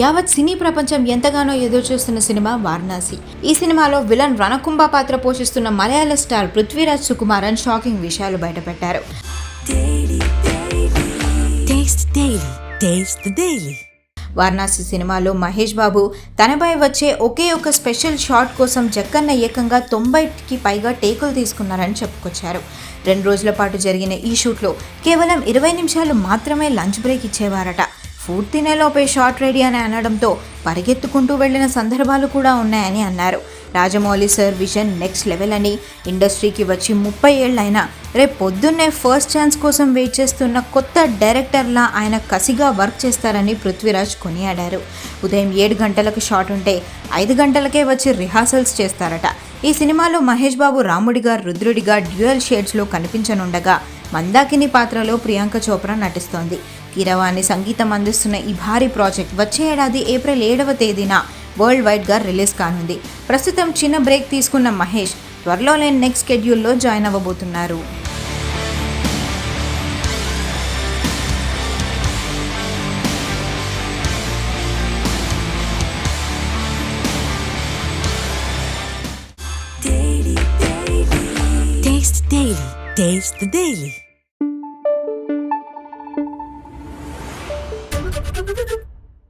యావత్ సినీ ప్రపంచం ఎంతగానో ఎదురుచూస్తున్న సినిమా వారణాసి. ఈ సినిమాలో విలన్ రణకుంభ పాత్ర పోషిస్తున్న మలయాళ స్టార్ పృథ్వీరాజ్ సుకుమారన్ షాకింగ్ విషయాలు బయటపెట్టారు. వారణాసి సినిమాలో మహేష్ బాబు తనపై వచ్చే ఒకే ఒక స్పెషల్ షాట్ కోసం జక్కన్న ఏకంగా 90కి పైగా టేకులు తీసుకున్నారని చెప్పుకొచ్చారు. 2 రోజుల పాటు జరిగిన ఈ షూట్లో కేవలం 20 నిమిషాలు మాత్రమే లంచ్ బ్రేక్ ఇచ్చేవారట. ఫుడ్ తినేలోపే షాట్ రెడీ అని అనడంతో పరిగెత్తుకుంటూ వెళ్లిన సందర్భాలు కూడా ఉన్నాయని అన్నారు. Rajamouli sir vision next level అని, ఇండస్ట్రీకి వచ్చి 30 ఏళ్లైనా రేపు పొద్దున్నే ఫస్ట్ ఛాన్స్ కోసం వెయిట్ చేస్తున్న కొత్త డైరెక్టర్లా ఆయన కసిగా వర్క్ చేస్తారని పృథ్వీరాజ్ కొనియాడారు. ఉదయం 7 గంటలకు షాట్ ఉంటే 5 గంటలకే వచ్చి రిహార్సల్స్ చేస్తారట. ఈ సినిమాలో మహేష్ బాబు రాముడిగా, రుద్రుడిగా డ్యూయల్ షేడ్స్లో కనిపించనుండగా మందాకిని పాత్రలో ప్రియాంక చోప్రా నటిస్తోంది. కీరవాణి సంగీతం అందిస్తున్న ఈ భారీ ప్రాజెక్ట్ వచ్చే ఏడాది ఏప్రిల్ 7వ తేదీన వరల్డ్ వైడ్గా రిలీజ్ కానుంది. ప్రస్తుతం చిన్న బ్రేక్ తీసుకున్న మహేష్ త్వరలోనే నెక్స్ట్ షెడ్యూల్లో జాయిన్ అవ్వబోతున్నారు. Taste the Daily.